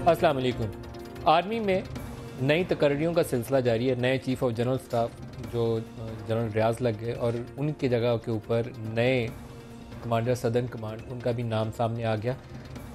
अस्सलाम वालेकुम। आर्मी में नई तकर्रियों का सिलसिला जारी है। नए चीफ ऑफ जनरल स्टाफ जो जनरल रियाज लग गए और उनकी जगह के ऊपर नए कमांडर सदर्न कमांड, उनका भी नाम सामने आ गया।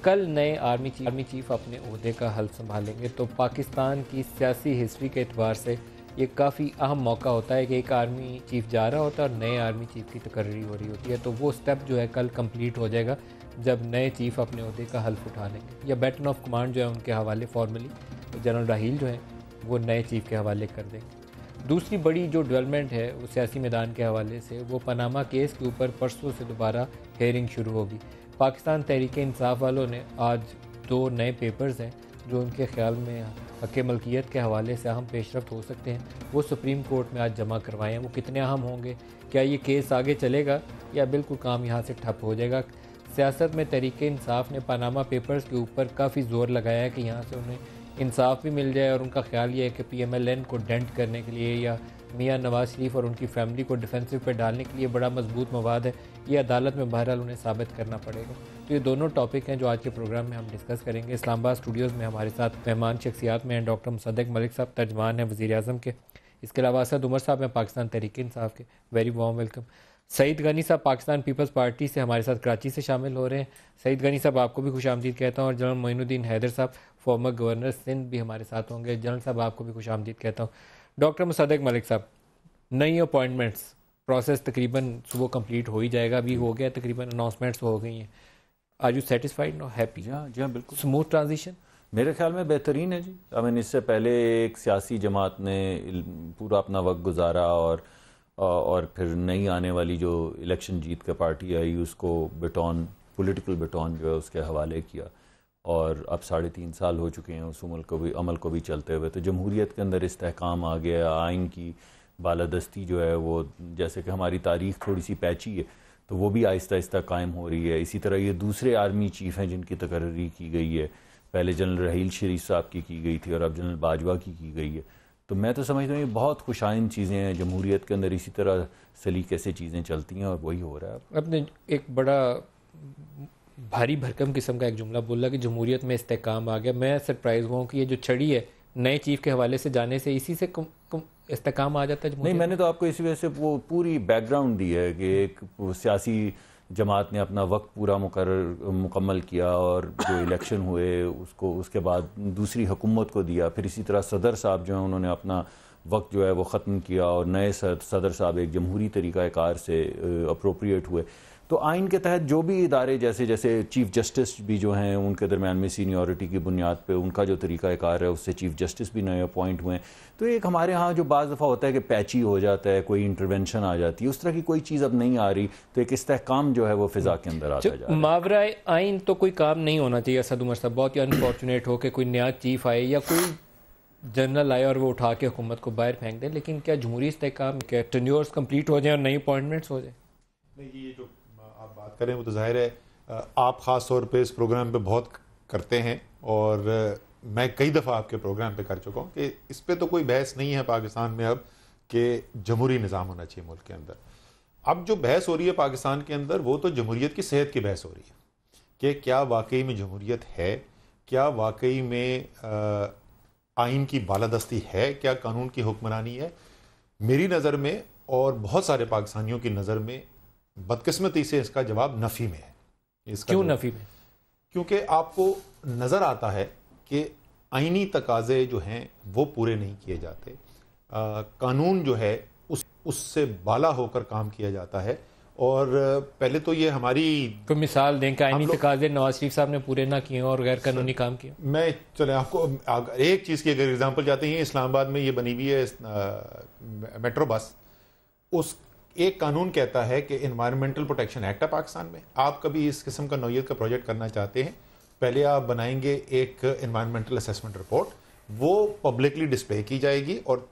कल नए आर्मी चीफ अपने ओहदे का हल संभालेंगे। तो पाकिस्तान की सियासी हिस्ट्री के एतबार से ये काफ़ी अहम मौका होता है कि एक आर्मी चीफ जा रहा होता है और नए आर्मी चीफ की तकर्री हो रही होती है। तो वो स्टेप जो है कल कंप्लीट हो जाएगा जब नए चीफ अपने ओहदे का हल्फ उठा लेंगे, या बैटन ऑफ कमांड जो है उनके हवाले फॉर्मली जनरल राहील जो है वो नए चीफ के हवाले कर देंगे। दूसरी बड़ी जो डेवलपमेंट है वो सियासी मैदान के हवाले से, वो पनामा केस के ऊपर परसों से दोबारा हेयरिंग शुरू होगी। पाकिस्तान तहरीक इंसाफ वालों ने आज 2 नए पेपर्स हैं जो उनके ख्याल में हक़ मलकियत के हवाले से अहम पेशरफ्त हो सकते हैं, वो सुप्रीम कोर्ट में आज जमा करवाए हैं। वो कितने अहम होंगे, क्या ये केस आगे चलेगा या बिल्कुल काम यहाँ से ठप हो जाएगा? सियासत में तहरीक इंसाफ ने पनामा पेपर्स के ऊपर काफ़ी ज़ोर लगाया है कि यहाँ से उन्हें इंसाफ भी मिल जाए, और उनका ख्याल ये है कि PMLN को डेंट करने के लिए या मियां नवाज शरीफ और उनकी फैमिली को डिफेंसिव पे डालने के लिए बड़ा मजबूत मवाद है। ये अदालत में बहरहाल उन्हें साबित करना पड़ेगा। तो ये दोनों टॉपिक हैं जो आज के प्रोग्राम में हम डिस्कस करेंगे। इस्लामाबाद स्टूडियोज़ में हमारे साथ मेहमान शख्सियात में हैं डॉक्टर मुसद्दक मलिक साहब, तर्जमान हैं वज़ीर-ए-आज़म के। इसके अलावा असद उमर साहब हैं पाकिस्तान तहरीक इंसाफ के, very warm welcome. Saeed Ghani साहब पाकिस्तान पीपल्स पार्टी से हमारे साथ कराची से शामिल हो रहे हैं। सईद गनी साहब आपको भी खुश आमदीद कहता हूँ, और जनरल मोइनुद्दीन हैदर साहब फॉर्मर गवर्नर सिंध भी हमारे साथ होंगे। जनरल साहब आपको भी खुश आमदीद कहता हूँ। डॉक्टर मुसद्दक मलिक साहब, नई अपॉइंटमेंट्स प्रोसेस तकरीबन सुबह कंप्लीट हो ही जाएगा, अभी हो गया तकरीबन, अनाउंसमेंट्स हो गई हैं। Are you satisfied no happy? जी हाँ बिल्कुल। स्मूथ ट्रांजिशन मेरे ख्याल में बेहतरीन है जी। आई मीन इससे पहले एक सियासी जमात ने पूरा अपना वक्त गुजारा और फिर नई आने वाली जो इलेक्शन जीत के पार्टी आई उसको बटॉन, पॉलिटिकल बटॉन जो है उसके हवाले किया, और अब 3.5 साल हो चुके हैं उस अमल को भी चलते हुए। तो जमहूरियत के अंदर इस्तेहकाम आ गया, आइन की बालादस्ती जो है वो, जैसे कि हमारी तारीख थोड़ी सी पैची है तो वो भी आहिस्ता आहिस्ता कायम हो रही है। इसी तरह ये दूसरे आर्मी चीफ हैं जिनकी तकर्री की गई है, पहले जनरल राहील शरीफ साहब की गई थी और अब जनरल बाजवा की गई है। तो मैं तो समझता हूँ ये बहुत खुशाइन चीज़ें हैं जमहूरियत के अंदर, इसी तरह सलीके से चीज़ें चलती हैं और वही हो रहा है। आपने एक बड़ा भारी भरकम किस्म का एक जुमला बोला कि जमहूरियत में इस्तेहकाम आ गया। मैं सरप्राइज हुआ हूँ कि ये जो छड़ी है नए चीफ के हवाले से जाने से, इसी से इस्तेहकाम आ जाता है। नहीं, मैंने तो आपको इसी वजह से वो पूरी बैकग्राउंड दी है कि एक सियासी जमात ने अपना वक्त पूरा मुकम्मल किया और जो इलेक्शन हुए उसको, उसके बाद दूसरी हुकूमत को दिया, फिर इसी तरह सदर साहब जो हैं उन्होंने अपना वक्त जो है वो ख़त्म किया और नए सदर साहब एक जमहूरी तरीक़ाकार से अप्रोप्रिएट हुए। तो आइन के तहत जो भी इदारे, जैसे जैसे चीफ जस्टिस भी जो हैं उनके दरमियान में सीनियरिटी की बुनियाद पे उनका जो तरीक़ाकार है उससे चीफ जस्टिस भी नए अपॉइंट हुए हैं। तो एक हमारे यहाँ जो बाज़ दफ़ा होता है कि पैची हो जाता है, कोई इंटरवेंशन आ जाती है, उस तरह की कोई चीज़ अब नहीं आ रही। तो एक इस्तेहकाम जो है वो फ़िज़ा के अंदर आता जा रहा है। मावरा आइन तो कोई काम नहीं होना चाहिए असद उमर साहब। बहुत ही अनफॉर्चुनेट हो कि कोई नया चीफ आए या कोई जनरल आए और वो उठा के हुकूमत को बाहर फेंक दे, लेकिन क्या जमहूरी इस्तेहकाम, क्या टेन्योर्स कंप्लीट हो जाए और नई अपॉइंटमेंट्स हो जाए? नहीं, ये जो आप बात करें वो तो जाहिर है आप ख़ास तौर पे इस प्रोग्राम पे बहुत करते हैं, और मैं कई दफ़ा आपके प्रोग्राम पे कर चुका हूँ कि इस पे तो कोई बहस नहीं है पाकिस्तान में अब कि जमहूरी निज़ाम होना चाहिए मुल्क के अंदर। अब जो बहस हो रही है पाकिस्तान के अंदर वो तो जमहूरियत की सेहत की बहस हो रही है कि क्या वाकई में जमहूरियत है, क्या वाकई में आइन की बालादस्ती है, क्या कानून की हुक्मरानी है। मेरी नज़र में और बहुत सारे पाकिस्तानियों की नज़र में बदकिस्मती से इसका जवाब नफ़ी में है। क्यों नफ़ी में? क्योंकि आपको नज़र आता है कि आइनी तकाजे जो हैं वो पूरे नहीं किए जाते, कानून जो है उससे बाला होकर काम किया जाता है। और पहले तो ये हमारी कोई मिसाल दें कि आइनी तकाजे नवाज शरीफ साहब ने पूरे ना किए और गैर कानूनी काम किया। मैं चले आपको एक चीज़ की अगर एग्जांपल जाते हैं, इस्लामाबाद में ये बनी हुई है मेट्रो बस, उस एक कानून कहता है कि एनवायरमेंटल प्रोटेक्शन एक्ट है पाकिस्तान में, आप कभी इस किस्म का नौयत का प्रोजेक्ट करना चाहते हैं, पहले आप बनाएंगे एक एनवायरमेंटल असेसमेंट रिपोर्ट, वो पब्लिकली डिस्प्ले की जाएगी, और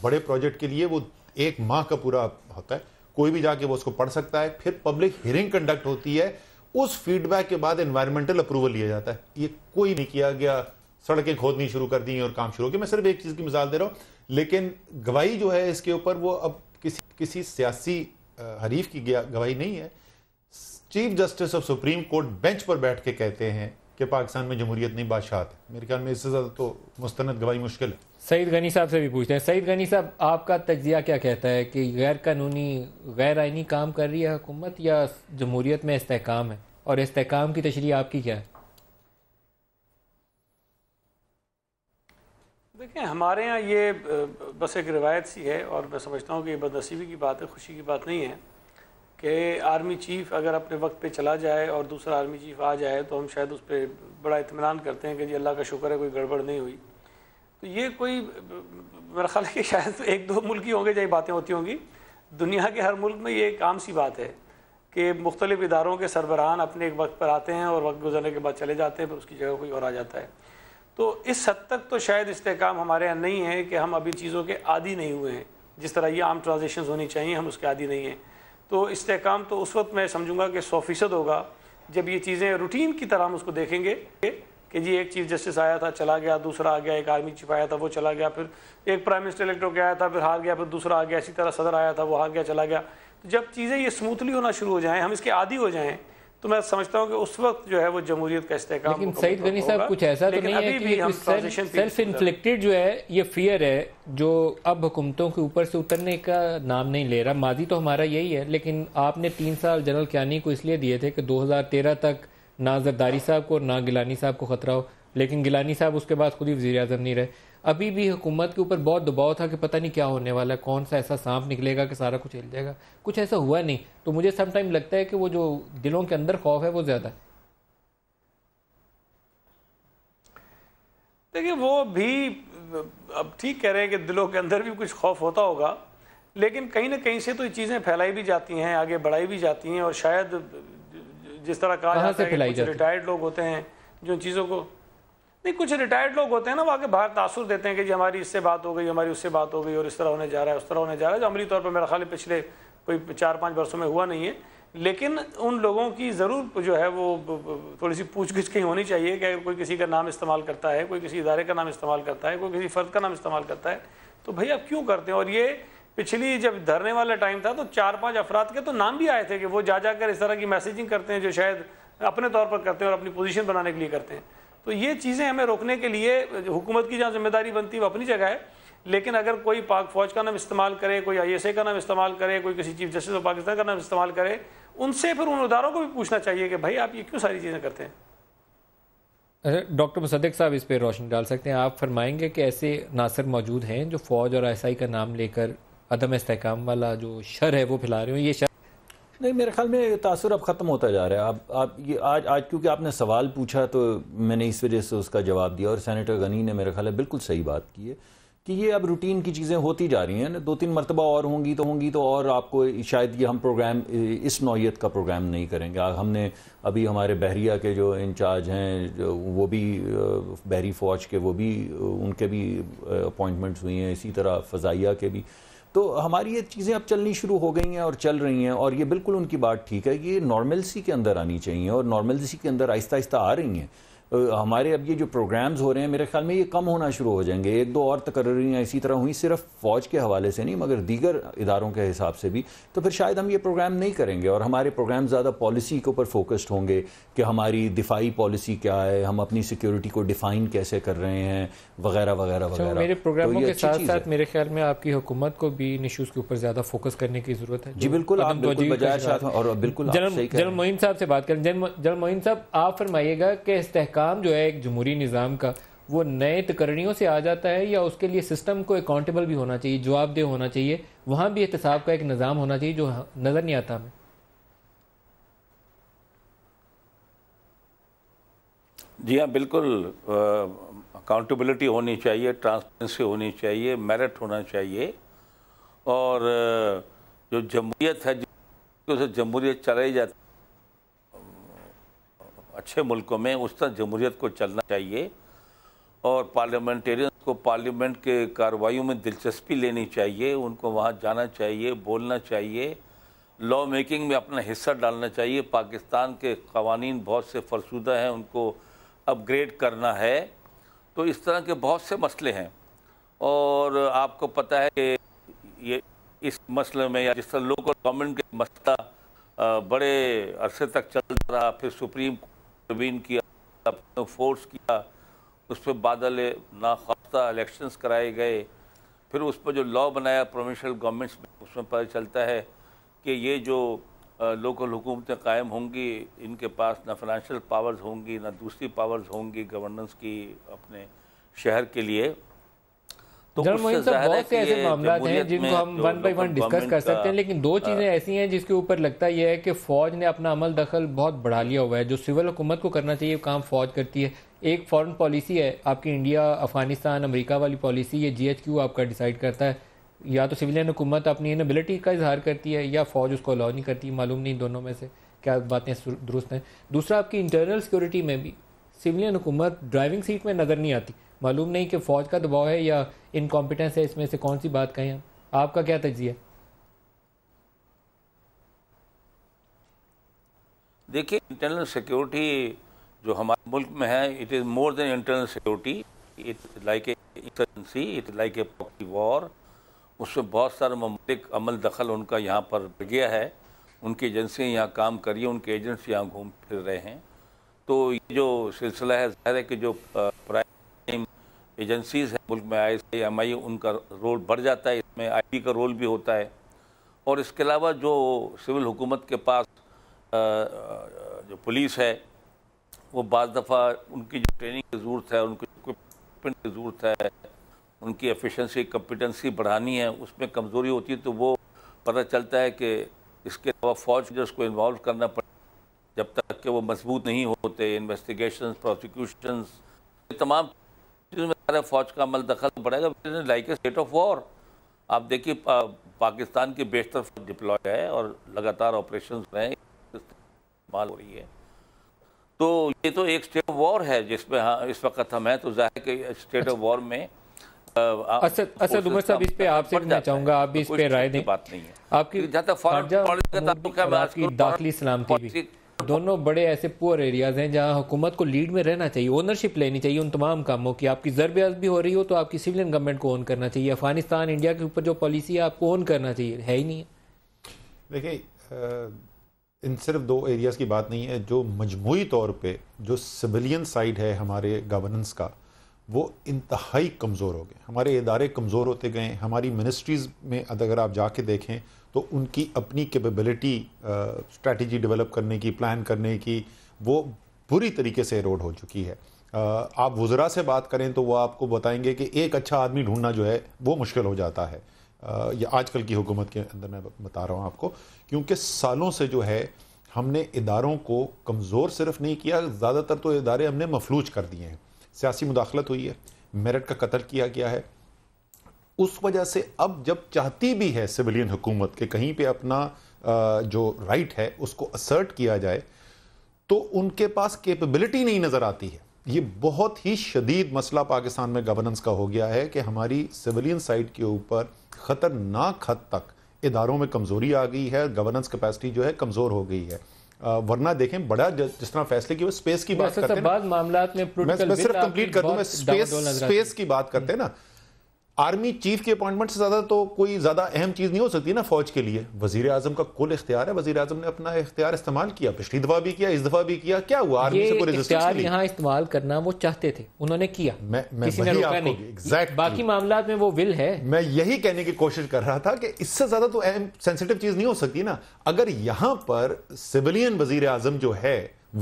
बड़े प्रोजेक्ट के लिए वो 1 माह का पूरा होता है, कोई भी जाके वो उसको पढ़ सकता है। फिर पब्लिक हियरिंग कंडक्ट होती है, उस फीडबैक के बाद एनवायरमेंटल अप्रूवल लिया जाता है। ये कोई नहीं किया गया, सड़कें खोदनी शुरू कर दी और काम शुरू हो गया। मैं सिर्फ एक चीज़ की मिसाल दे रहा हूँ, लेकिन गवाही जो है इसके ऊपर वो अब किसी सियासी हरीफ की गवाही नहीं है। Chief justice of supreme court bench पर बैठ के कहते हैं कि पाकिस्तान में जमहूरियत नहीं बादशाहत है। मेरे ख्याल में इससे ज़्यादा तो मुस्तनद गवाही मुश्किल है। सईद गनी साहब से भी पूछते हैं। सईद गनी साहब, आपका तज्जिया क्या कहता है कि गैर कानूनी गैर आइनी काम कर रही है हुकूमत या जमहूरियत में इस्तेहकाम है, और इस्तेहकाम की तशरीह आपकी क्या है? देखें, हमारे यहाँ ये बस एक रिवायत सी है और मैं समझता हूँ कि ये बदनसीबी की बात है, खुशी की बात नहीं है कि आर्मी चीफ़ अगर अपने वक्त पे चला जाए और दूसरा आर्मी चीफ़ आ जाए तो हम शायद उस पर बड़ा इत्मीनान करते हैं कि जी अल्लाह का शुक्र है कोई गड़बड़ नहीं हुई। तो ये कोई मेरा ख्याल है कि शायद एक दो मुल्क ही होंगे जहाँ बातें होती होंगी। दुनिया के हर मुल्क में ये एक आम सी बात है कि मुख्तलिफ इदारों के सरबराहान अपने एक वक्त पर आते हैं और वक्त गुजरने के बाद चले जाते हैं, फिर उसकी जगह कोई और आ जाता है। तो इस हद तक तो शायद इस्तेहकाम हमारे यहाँ नहीं है कि हम अभी चीज़ों के आदी नहीं हुए हैं। जिस तरह ये आम ट्रांजेक्शन होनी चाहिए हम उसके आदी नहीं हैं। तो इस्तेहकाम तो उस वक्त मैं समझूंगा कि 100% होगा जब ये चीज़ें रूटीन की तरह हम उसको देखेंगे कि जी एक चीफ जस्टिस आया था चला गया, दूसरा आ गया, एक आर्मी चीफ आया था वो चला गया, फिर एक प्राइम मिनिस्टर इलेक्ट होकर आया था फिर हार गया, फिर दूसरा आ गया, इसी तरह सदर आया था वो हार गया चला गया। तो जब चीज़ें ये स्मूथली होना शुरू हो जाएँ, हम इसके आदी हो जाएँ, तो मैं समझता हूँ कि उस वक्त जो है वो जमहूरियत का इस्तेहकाम। लेकिन सईद गनी साहब, कुछ ऐसा तो नहीं है कि सेल्फ इन्फ्लिक्टेड जो है ये फियर है जो अब हुकूमतों के ऊपर से उतरने का नाम नहीं ले रहा? माजी तो हमारा यही है, लेकिन आपने 3 साल जनरल कियानी को इसलिए दिए थे कि 2013 तक ना जरदारी साहब को और ना गिलानी साहब को खतरा हो, लेकिन गिलानी साहब उसके बाद खुद ही वज़ीर आज़म नहीं रहे। अभी भी हुकूमत के ऊपर बहुत दबाव था कि पता नहीं क्या होने वाला है, कौन सा ऐसा सांप निकलेगा कि सारा कुछ हिल जाएगा। कुछ ऐसा हुआ नहीं, तो मुझे सम टाइम लगता है कि वो जो दिलों के अंदर खौफ है वो ज़्यादा है। देखिए, वो भी अब ठीक कह रहे हैं कि दिलों के अंदर भी कुछ खौफ होता होगा, लेकिन कहीं ना कहीं से तो ये चीज़ें फैलाई भी जाती हैं, आगे बढ़ाई भी जाती हैं। और शायद जिस तरह कहा जाता है कि कुछ रिटायर्ड लोग होते हैं जो इन चीज़ों को नहीं, कुछ रिटायर्ड लोग होते हैं ना, वो आगे बाहर तासुर देते हैं कि जी हमारी इससे बात हो गई, हमारी उससे बात हो गई और इस तरह होने जा रहा है, उस तरह होने जा रहा है, जो अमली तौर पर मेरा ख्याल है पिछले कोई 4-5 वर्षों में हुआ नहीं है। लेकिन उन लोगों की ज़रूर जो है वो थोड़ी सी पूछगिछ कहीं होनी चाहिए कि अगर कोई किसी का नाम इस्तेमाल करता है, कोई किसी इदारे का नाम इस्तेमाल करता है, कोई किसी फ़र्द का नाम इस्तेमाल करता है, तो भाई आप क्यों करते हैं? और ये पिछली जब धरने वाला टाइम था तो 4-5 अफराद के तो नाम भी आए थे कि वो जा जाकर इस तरह की मैसेजिंग करते हैं जो शायद अपने तौर पर करते हैं और अपनी पोजीशन बनाने के लिए करते हैं। तो ये चीज़ें हमें रोकने के लिए हुकूमत की जहाँ जिम्मेदारी बनती है वो अपनी जगह है, लेकिन अगर कोई पाक फ़ौज का नाम इस्तेमाल करे, कोई ISA का नाम इस्तेमाल करे, कोई किसी चीफ जस्टिस ऑफ पाकिस्तान का नाम इस्तेमाल करे, उनसे फिर उन इदारों को भी पूछना चाहिए कि भाई आप ये क्यों सारी चीज़ें करते हैं। डॉक्टर मुसद्दिक साहब इस पर रोशनी डाल सकते हैं? आप फरमाएंगे कि ऐसे नासर मौजूद हैं जो फ़ौज और ISI का नाम लेकर अदम इस्तेहकाम वाला जो शर है वो फैला रहे हो? ये शर नहीं, मेरे ख्याल में तासुर अब ख़त्म होता जा रहा है। आप ये आज क्योंकि आपने सवाल पूछा तो मैंने इस वजह से उसका जवाब दिया, और सेनेटर गनी ने मेरे ख्याल में बिल्कुल सही बात की है कि ये अब रूटीन की चीज़ें होती जा रही हैं। 2-3 मरतबा और होंगी तो और आपको शायद ये हम प्रोग्राम इस नौयत का प्रोग्राम नहीं करेंगे। हमने अभी हमारे बहरिया के जो इंचार्ज हैं वो भी बहरी फ़ौज के, वो भी उनके भी अपॉइंटमेंट्स हुई हैं, इसी तरह फ़ज़ाइया के भी। तो हमारी ये चीज़ें अब चलनी शुरू हो गई हैं और चल रही हैं, और ये बिल्कुल उनकी बात ठीक है कि ये नॉर्मलसी के अंदर आनी चाहिए, और नॉर्मलसी के अंदर आहिस्ता आहिस्ता आ रही हैं। हमारे अब ये जो प्रोग्राम्स हो रहे हैं मेरे ख्याल में ये कम होना शुरू हो जाएंगे। 1-2 और तकर्रियाँ इसी तरह हुई, सिर्फ फ़ौज के हवाले से नहीं मगर दीगर इदारों के हिसाब से भी, तो फिर शायद हम ये प्रोग्राम नहीं करेंगे और हमारे प्रोग्राम ज़्यादा पॉलिसी के ऊपर फोकस्ड होंगे कि हमारी दिफाई पॉलिसी क्या है, हम अपनी सिक्योरिटी को डिफ़ाइन कैसे कर रहे हैं, वगैरह वगैरह वगैरह। मेरे प्रोग्रामों के साथ साथ मेरे ख्याल में आपकी हुकूमत को भी इन इशूज़ के ऊपर ज़्यादा फोकस करने की ज़रूरत है। जी बिल्कुल, आप बिल्कुल बजाय साथ और बिल्कुल जनरल मोइन साहब से बात करें। जनरल मोइन साहब, आप फरमाइएगा कि इस्तेहकाम जो है एक जमहूरी निज़ाम का, वो नए तकर्रियों से आ जाता है या उसके लिए सिस्टम को अकाउंटेबल भी होना चाहिए, जवाबदेह होना चाहिए, वहाँ भी एहतसाब का एक निज़ाम होना चाहिए जो नज़र नहीं आता हमें? जी हाँ, बिल्कुल अकाउंटेबिलिटी होनी चाहिए, ट्रांसपेरेंसी होनी चाहिए, मेरिट होना चाहिए, और जो जमहूरियत है जो जमहूरियत चलाई जाती अच्छे मुल्कों में उस तरह जमहूरियत को चलना चाहिए, और पार्लियामेंटेरियंस को पार्लियामेंट के कार्रवाइयों में दिलचस्पी लेनी चाहिए, उनको वहाँ जाना चाहिए, बोलना चाहिए, लॉ मेकिंग में अपना हिस्सा डालना चाहिए। पाकिस्तान के क़वानीन बहुत से फरसूदा हैं, उनको अपग्रेड करना है। तो इस तरह के बहुत से मसले हैं, और आपको पता है कि ये इस मसले में या जिस तरह लोकल गवर्नमेंट के मसला बड़े अरसे तक चलता रहा, फिर सुप्रीम कोर्ट इंटरवीन किया, अपने फोर्स किया, उस पर बादल नाख्वास्ता इलेक्शंस कराए गए, फिर उस पर जो लॉ बनाया प्रोविंशियल गवर्नमेंट्स में, उसमें पता चलता है कि ये जो लोकल हुकूमतें कायम होंगी, इनके पास ना फाइनेंशियल पावर्स होंगी ना दूसरी पावर्स होंगी गवर्नेंस की अपने शहर के लिए। तो जनरल मोइन साहब, बहुत से ऐसे मामला हैं जिनको हम वन बाई वन डिस्कस कर सकते हैं, लेकिन दो चीज़ें ऐसी हैं जिसके ऊपर लगता यह है कि फ़ौज ने अपना अमल दखल बहुत बढ़ा लिया हुआ है। जो सिविल हुकूमत को करना चाहिए काम फ़ौज करती है। एक फॉरेन पॉलिसी है आपकी, इंडिया अफगानिस्तान अमेरिका वाली पॉलिसी, ये GHQ आपका डिसाइड करता है। या तो सिविलियन हुकूमत अपनी इनएबिलिटी का इजहार करती है या फ़ौज उसको अलाउ नहीं करती, मालूम नहीं दोनों में से क्या बातें दुरुस्त हैं। दूसरा, आपकी इंटरनल सिक्योरिटी में भी सिविलियन हुकूमत ड्राइविंग सीट में नज़र नहीं आती, मालूम नहीं कि फ़ौज का दबाव है या इनकॉम्पिटेंस है, इसमें से कौन सी बात कहें हम? आपका क्या तज्जिया? देखिए, इंटरनल सिक्योरिटी जो हमारे मुल्क में है, it is more than internal security, it like a insurgency, it like a proxy war. उसमें बहुत सारे ममलिक अमल दखल उनका यहाँ पर गया है, उनकी एजेंसियाँ यहाँ काम कर रही हैं, उनके एजेंट्स यहाँ घूम फिर रहे हैं। तो ये जो सिलसिला है, ज़ाहिर है कि जो प्राइम एजेंसीज़ हैं मुल्क में, ISI, उनका रोल बढ़ जाता है, इसमें IB का रोल भी होता है। और इसके अलावा जो सिविल हुकूमत के पास जो पुलिस है, वो बाज़ दफ़ा उनकी जो ट्रेनिंग की ज़रूरत है, उनकी इक्विपमेंट की ज़रूरत है, उनकी एफिशिएंसी कम्पिटेंसी बढ़ानी है, उसमें कमज़ोरी होती है। तो वो पता चलता है कि इसके अलावा फ़ौज जो उसको इन्वॉल्व करना पड़ता है, जब तक कि वो मजबूत नहीं होते, इन्वेस्टिगेशन, प्रोसिक्यूशंस, तमाम चीज़ों में फ़ौज का अमल दखल बढ़ेगा, like a state of war. आप देखिए, पाकिस्तान की बेशतर डिप्लॉय है और लगातार ऑपरेशन रहे, इस्तेमाल हो रही है। तो ये तो एक स्टेट ऑफ वॉर है जिसमें हाँ इस वक्त हम हैं। तो जाहिर कि स्टेट ऑफ वॉर में असद उमर साहब, इस पे आपसे मैं चाहूंगा आप भी इस पे राय दें। बात नहीं है आपकी दाखिली सलामती भी दोनों बड़े ऐसे पुअर एरियाज हैं जहां हुकूमत को लीड में रहना चाहिए, ओनरशिप लेनी चाहिए उन तमाम कामों की। आपकी ज़रब भी हो रही हो तो आपकी सिविलियन गवर्नमेंट को ओन करना चाहिए। अफगानिस्तान इंडिया के ऊपर जो पॉलिसी है आपको ओन करना चाहिए, है ही नहीं है। देखिए, इन सिर्फ दो एरियाज़ की बात नहीं है, जो मजमूई तौर पे जो सिविलियन साइड है हमारे गवर्नेंस का, वो इंतहाई कमज़ोर हो गए। हमारे इदारे कमज़ोर होते गए। हमारी मिनिस्ट्रीज़ में अगर आप जाके देखें तो उनकी अपनी कैपेबिलिटी स्ट्रैटेजी डेवलप करने की, प्लान करने की, वो बुरी तरीके से एरोड हो चुकी है। आप वज़रा से बात करें तो वो आपको बताएंगे कि एक अच्छा आदमी ढूंढना जो है वो मुश्किल हो जाता है। ये आजकल की हुकूमत के अंदर मैं बता रहा हूँ आपको, क्योंकि सालों से जो है हमने इदारों को कमज़ोर सिर्फ नहीं किया, ज़्यादातर तो इदारे हमने मफलूज कर दिए हैं। सियासी मुदाखलत हुई है, मेरिट का कत्ल किया गया है। उस वजह से अब जब चाहती भी है सिविलियन हुकूमत के कहीं पे अपना जो राइट है उसको असर्ट किया जाए, तो उनके पास कैपेबिलिटी नहीं नज़र आती है। ये बहुत ही शदीद मसला पाकिस्तान में गवर्नेंस का हो गया है कि हमारी सिविलियन साइड के ऊपर ख़तरनाक हद तक इदारों में कमज़ोरी आ गई है, गवर्नेंस कैपेसिटी जो है कमज़ोर हो गई है। वरना देखें, बड़ा जिस तरह फैसले की वो स्पेस की बात करते हैं, मैं सिर्फ कंप्लीट कर दूं, मैं स्पेस की बात करते हैं ना। आर्मी चीफ की अपॉइंटमेंट से ज्यादा तो कोई ज्यादा अहम चीज नहीं हो सकती ना फौज के लिए। वजीर आजम का कुल इख्तियार है, वजीर आजम ने अपना इख्तियार इस्तेमाल किया, पिछली दफा भी किया, इस दफा भी किया। क्या हुआ? आर्मी से कोई रेजिस्टेंस नहीं। यहाँ इस्तेमाल करना वो चाहते थे, उन्होंने किया, किसी ने रोका नहीं। एग्जैक्टली, बाकी मामला में वो विल है। मैं यही कहने की कोशिश कर रहा था कि इससे ज्यादा तो अहम सेंसिटिव चीज नहीं हो सकती ना। अगर यहां पर सिविलियन वजीर आजम जो है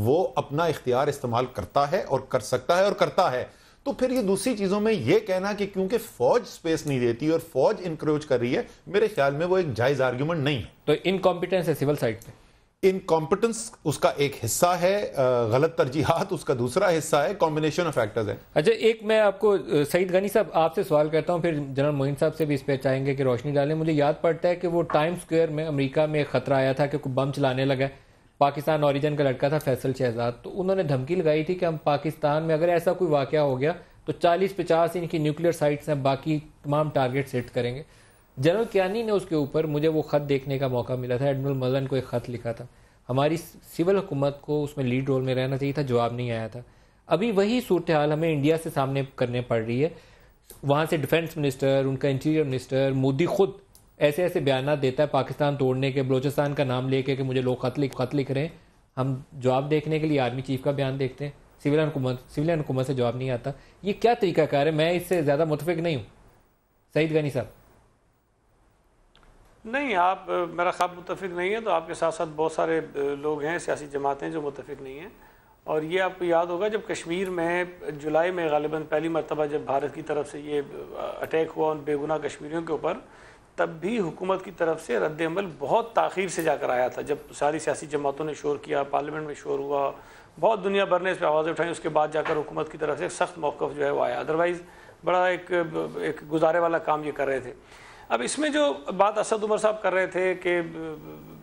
वो अपना इख्तियार इस्तेमाल करता है और कर सकता है और करता है, तो फिर ये दूसरी चीजों में ये कहना कि क्योंकि फौज स्पेस नहीं देती और फौज इंकरेज कर रही है, मेरे ख्याल में वो एक जायज आर्ग्यूमेंट नहीं है। तो इनकॉम्पिटेंस है सिविल साइड पे। इनकॉम्पिटेंस उसका एक हिस्सा है, गलत तरजीहात उसका दूसरा हिस्सा है, कॉम्बिनेशन ऑफ फैक्टर्स है। अच्छा, एक मैं आपको सईद गनी साहब आपसे सवाल करता हूं, फिर जनरल मोइन साहब से भी इस पे चाहेंगे कि रोशनी डालें। मुझे याद पड़ता है कि वो टाइम स्क्वायर में अमेरिका में खतरा आया था कि कोई बम चलाने लगा, पाकिस्तान ओरिजिन का लड़का था फैसल शहजाद, तो उन्होंने धमकी लगाई थी कि हम पाकिस्तान में अगर ऐसा कोई वाकया हो गया तो 40-50 इनकी न्यूक्लियर साइट्स हैं, बाकी तमाम टारगेट सेट करेंगे। जनरल कियानी ने उसके ऊपर, मुझे वो ख़त देखने का मौका मिला था, एडमिरल मलन को एक ख़त लिखा था। हमारी सिविल हुकूमत को उसमें लीड रोल में रहना चाहिए था, जवाब नहीं आया था। अभी वही सूरत हाल हमें इंडिया से सामने करने पड़ रही है। वहाँ से डिफेंस मिनिस्टर, उनका इंटीरियर मिनिस्टर, मोदी खुद ऐसे ऐसे बयान देता है पाकिस्तान तोड़ने के, बलोचिस्तान का नाम लेके कि मुझे लोग खत लिख रहे हैं। हम जवाब देखने के लिए आर्मी चीफ का बयान देखते हैं, सिविलियन हुकूमत से जवाब नहीं आता। ये क्या तरीकाकार है? मैं इससे ज़्यादा मुतफिक नहीं हूँ। सईद गनी साहब। नहीं, आप मेरा ख्वाब मुतफिक नहीं है, तो आपके साथ साथ बहुत सारे लोग हैं, सियासी जमातें जो मुतफिक नहीं हैं। और ये आपको याद होगा जब कश्मीर में जुलाई में गालिबन पहली मरतबा जब भारत की तरफ से ये अटैक हुआ उन बेगुनाह कश्मीरियों के ऊपर, तब भी हुकूमत की तरफ से रद्द-ए-अमल बहुत ताख़ीर से जाकर आया था। जब सारी सियासी जमातों ने शोर किया, पार्लियामेंट में शोर हुआ, बहुत दुनिया भर ने इस पर आवाज़ें उठाई, उसके बाद जाकर हुकूमत की तरफ से सख्त मौक़िफ़ जो है वो आया। अदरवाइज़ बड़ा एक गुजारे वाला काम ये कर रहे थे। अब इसमें जो बात असद उमर साहब कर रहे थे कि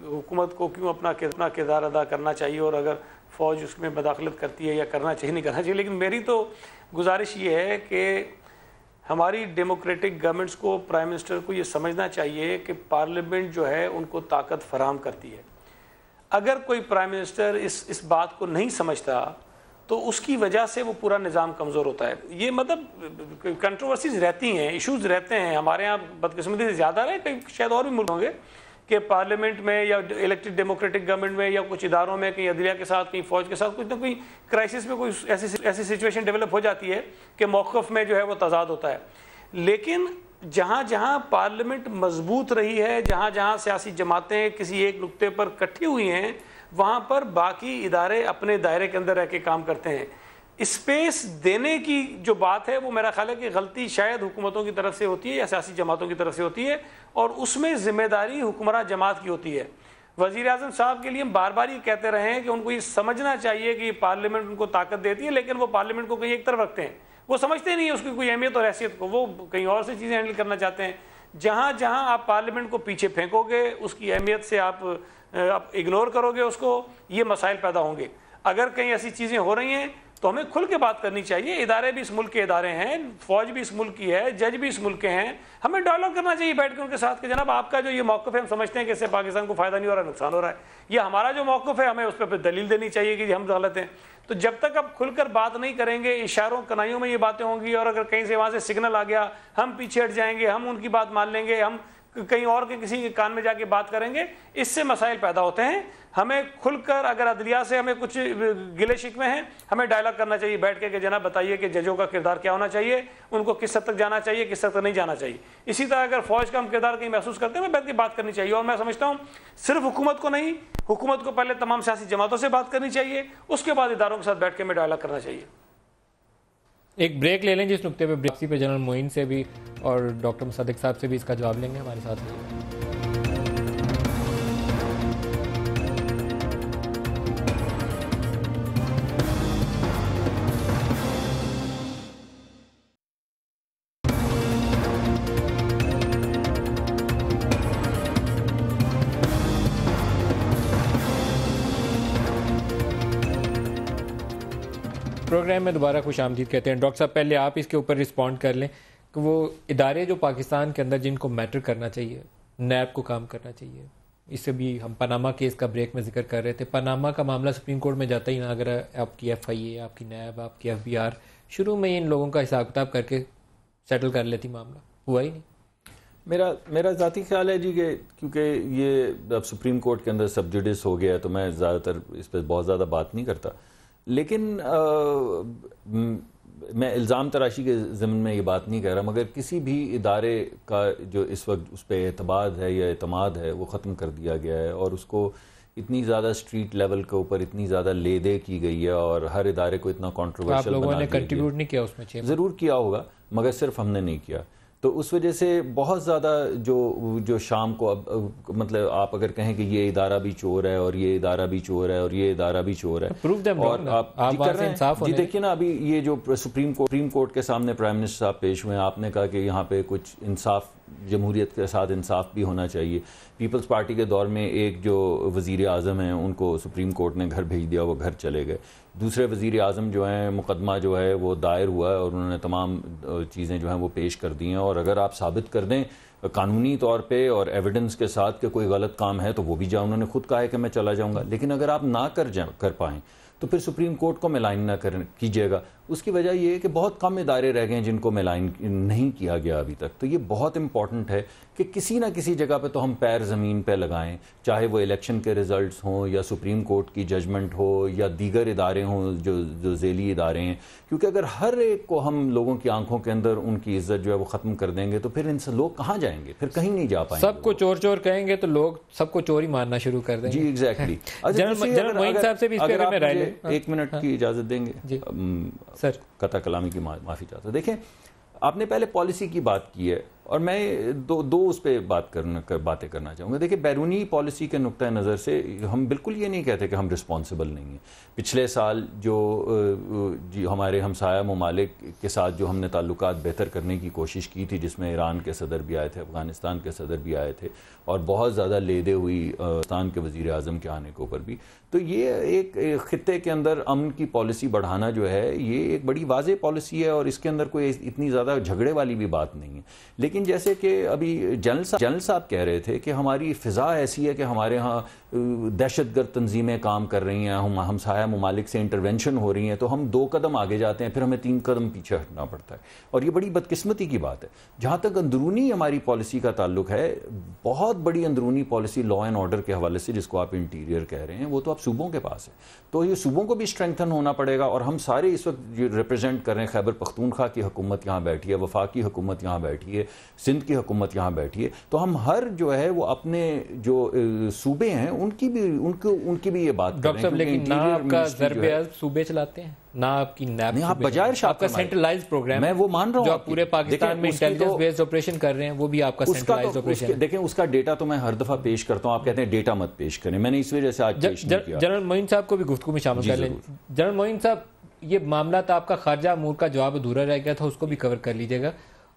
हुकूमत को क्यों अपना किरदार अदा करना चाहिए और अगर फ़ौज उसमें मदाखलत करती है या करना चाहिए नहीं करना चाहिए, लेकिन मेरी तो गुजारिश ये है कि हमारी डेमोक्रेटिक गवर्नमेंट्स को, प्राइम मिनिस्टर को ये समझना चाहिए कि पार्लियामेंट जो है उनको ताकत फराहम करती है। अगर कोई प्राइम मिनिस्टर इस बात को नहीं समझता तो उसकी वजह से वो पूरा निज़ाम कमज़ोर होता है। ये मतलब कंट्रोवर्सीज रहती हैं, इश्यूज़ रहते हैं, हमारे यहाँ बदकिस्मती से ज़्यादा रहे, कहीं शायद और भी मुल्क होंगे कि पार्लियामेंट में या इलेक्टेड डेमोक्रेटिक गवर्नमेंट में या कुछ इदारों में, कहीं अदलिया के साथ, कहीं फ़ौज के साथ कुछ ना कोई क्राइसिस में कोई ऐसी सिचुएशन डेवलप हो जाती है कि मौक़िफ़ में जो है वो तज़ाद होता है। लेकिन जहाँ जहाँ पार्लियामेंट मजबूत रही है, जहाँ जहाँ सियासी जमातें किसी एक नुक्ते पर इकट्ठी हुई हैं, वहाँ पर बाकी इदारे अपने दायरे के अंदर रह के काम करते हैं। स्पेस देने की जो बात है वो मेरा ख्याल है कि गलती शायद हुकूमतों की तरफ से होती है या सियासी जमातों की तरफ से होती है, और उसमें जिम्मेदारी हुक्मरान जमात की होती है। वज़ीर आज़म साहब के लिए हम बार बार ये कहते रहे हैं कि उनको ये समझना चाहिए कि पार्लियामेंट उनको ताकत देती है, लेकिन वो पार्लियामेंट को कहीं एक तरफ रखते हैं, वो समझते नहीं है उसकी कोई अहमियत और हैसियत को, वो कहीं और से चीज़ें हैंडल करना चाहते हैं। जहाँ जहाँ आप पार्लियामेंट को पीछे फेंकोगे, उसकी अहमियत से आप इग्नोर करोगे उसको, ये मसाइल पैदा होंगे। अगर कहीं ऐसी चीज़ें हो रही हैं तो हमें खुल के बात करनी चाहिए। इदारे भी इस मुल्क के इदारे हैं, फौज भी इस मुल्क की है, जज भी इस मुल्क के हैं, हमें डायलॉग करना चाहिए बैठ के उनके साथ कि जनाब आपका जो ये मौक़िफ़ है हम समझते हैं कि इससे पाकिस्तान को फ़ायदा नहीं हो रहा है, नुकसान हो रहा है, ये हमारा जो मौक़िफ़ है हमें उस पर दलील देनी चाहिए कि हम गलत हैं। तो जब तक आप खुलकर बात नहीं करेंगे, इशारों कनाइयों में ये बातें होंगी, और अगर कहीं से वहाँ से सिग्नल आ गया हम पीछे हट जाएंगे, हम उनकी बात मान लेंगे, हम कहीं और के किसी के कान में जाके बात करेंगे, इससे मसाइल पैदा होते हैं। हमें खुलकर, अगर अदलिया से हमें कुछ गिले शिकवे हैं, हमें डायलॉग करना चाहिए बैठ के कि जनाब बताइए कि जजों का किरदार क्या होना चाहिए, उनको किस हद तक जाना चाहिए, किस हद तक नहीं जाना चाहिए। इसी तरह अगर फौज का हम किरदार कहीं महसूस करते हैं, बैठ के बात करनी चाहिए। और मैं समझता हूँ सिर्फ हुकूमत को नहीं, हुकूमत को पहले तमाम सियासी जमातों से बात करनी चाहिए, उसके बाद इदारों के साथ बैठ के हमें डायलॉग करना चाहिए। एक ब्रेक ले लें, जिस नुक्ते पे ब्रेक पे जनरल मोइन से भी और डॉक्टर मुसद्दिक साहब से भी इसका जवाब लेंगे। हमारे साथ रहिए। प्रोग्राम में दोबारा खुश आमदीद कहते हैं। डॉक्टर साहब पहले आप इसके ऊपर रिस्पॉन्ड कर लें कि वो इदारे जो पाकिस्तान के अंदर जिनको मैटर करना चाहिए, नैब को काम करना चाहिए। इससे भी हम पनामा केस का ब्रेक में जिक्र कर रहे थे। पनामा का मामला सुप्रीम कोर्ट में जाता ही ना, अगर आपकी FIA, आपकी नैब, आपकी FBR शुरू में इन लोगों का हिसाब किताब करके सेटल कर लेती, मामला हुआ ही नहीं। मेरा ज़ाती ख्याल है जी कि क्योंकि ये अब सुप्रीम कोर्ट के अंदर सब जुडिस हो गया है, तो मैं ज़्यादातर इस पर बहुत ज़्यादा बात नहीं करता। लेकिन मैं इल्ज़ाम तराशी के ज़मीन में ये बात नहीं कह रहा, मगर किसी भी इदारे का जो इस वक्त उस पर एतबाद है या एतमाद है वो ख़त्म कर दिया गया है, और उसको इतनी ज़्यादा स्ट्रीट लेवल के ऊपर इतनी ज़्यादा ले दे की गई है, और हर इदारे को इतना कॉन्ट्रोवर्शियल आप लोगों ने कंट्रीब्यूट नहीं किया उसमें? ज़रूर किया होगा, मगर सिर्फ हमने नहीं किया। तो उस वजह से बहुत ज़्यादा जो शाम को अब मतलब आप अगर कहें कि ये इदारा भी चोर है और ये इदारा भी चोर है और ये इदारा भी चोर है, और आप कर रहे हैं जी। देखिए ना, अभी ये जो सुप्रीम कोर्ट के सामने प्राइम मिनिस्टर साहब पेश हुए हैं, आपने कहा कि यहाँ पे कुछ इंसाफ, जमहूरियत के साथ इंसाफ भी होना चाहिए। पीपल्स पार्टी के दौर में एक जो वज़ीर आज़म हैं उनको सुप्रीम कोर्ट ने घर भेज दिया, वो घर चले गए। दूसरे वज़ीर आज़म जो हैं, मुकदमा जो है वो दायर हुआ है और उन्होंने तमाम चीज़ें जो हैं वो पेश कर दी हैं, और अगर आप साबित कर दें कानूनी तौर पे और एविडेंस के साथ कि कोई गलत काम है तो वो भी जाए, उन्होंने खुद कहा है कि मैं चला जाऊँगा। लेकिन अगर आप ना कर पाएँ तो फिर सुप्रीम कोर्ट को मिलाइन ना कीजिएगा। उसकी वजह यह है कि बहुत कम इदारे रह गए हैं जिनको मिलाइन नहीं किया गया अभी तक। तो ये बहुत इंपॉर्टेंट है कि किसी ना किसी जगह पे तो हम पैर ज़मीन पे लगाएं, चाहे वो इलेक्शन के रिजल्ट्स हों या सुप्रीम कोर्ट की जजमेंट हो या दीगर इदारे हों जो ज़ेली इदारे हैं, क्योंकि अगर हर एक को हम लोगों की आंखों के अंदर उनकी इज्जत जो है वो ख़त्म कर देंगे तो फिर इनसे लोग कहाँ जाएंगे, फिर कहीं नहीं जा पाएंगे। सबको चोर चोर कहेंगे तो लोग सबको चोर ही मारना शुरू कर देंगे। जी एग्जैक्टली। जनरल मोइन साहब से भी इस पे मैं राय ले, एक मिनट की इजाज़त देंगे सर, कता कलामी की माफ़ी चाहता हूं। देखें, आपने पहले पॉलिसी की बात की है और मैं दो उस पर बातें करना चाहूँगा। देखिए, बैरूनी पॉलिसी के नुक्ता नज़र से हम बिल्कुल ये नहीं कहते कि हम रिस्पॉन्सिबल नहीं हैं। पिछले साल जो हमारे हमसाया ममालिक के साथ जो हमने ताल्लुकात बेहतर करने की कोशिश की थी, जिसमें ईरान के सदर भी आए थे, अफ़गानिस्तान के सदर भी आए थे और बहुत ज़्यादा लेदे हुई पाकिस्तान के वज़ीर आज़म के आने के ऊपर भी, तो ये एक ख़ित्ते के अंदर अमन की पॉलिसी बढ़ाना जो है ये एक बड़ी वाज़ेह पॉलिसी है और इसके अंदर कोई इतनी ज़्यादा झगड़े वाली भी बात नहीं है। लेकिन जैसे कि अभी जनरल साहब कह रहे थे कि हमारी फ़िज़ा ऐसी है कि हमारे यहाँ दहशतगर्द तंजीमें काम कर रही हैं, हम हमसाया ममालिक से इंटरवेंशन हो रही हैं, तो हम 2 कदम आगे जाते हैं, फिर हमें 3 कदम पीछे हटना पड़ता है और ये बड़ी बदकिस्मती की बात है। जहाँ तक अंदरूनी हमारी पॉलिसी का ताल्लुक है, बहुत बड़ी अंदरूनी पॉलिसी लॉ एंड ऑर्डर के हवाले से, जिसको आप इंटीरियर कह रहे हैं, वो तो आप सूबों के पास है। तो ये सूबों को भी स्ट्रेंथन होना पड़ेगा और हम सारे इस वक्त रिप्रेजेंट कर रहे हैं, खैबर पख्तूनख्वा की हुकूमत यहाँ बैठी है, वफाकी हुकूमत यहाँ बैठी है, सिंध की हुकूमत यहाँ बैठी है, तो हम हर जो है वो अपने जो सूबे हैं उनकी भी ये बात डॉक्टर साहब, लेकिन ना आपका ज़रबे सूबे चलाते हैं, ना आपकी नैब, आप बजाय आपका सेंट्रलाइज्ड प्रोग्राम, मैं वो मान रहा हूँ, जो आप पूरे पाकिस्तान में इंटेलिजेंस बेस्ड ऑपरेशन कर रहे हैं, वो भी आपका सेंट्रलाइज्ड ऑपरेशन है। देखें, उसका डेटा तो मैं हर दफा पेश करता हूँ, आप कहते हैं डेटा मत पेश करें, मैंने इस वजह से आज पेश नहीं किया। जनरल मोइन साहब को भी गुफ्तगू में शामिल कर लें। जनरल मोइन साहब, ये मामला था आपका खारजा अमूर का जवाब अधूरा रह गया था, उसको भी कवर कर लीजिएगा।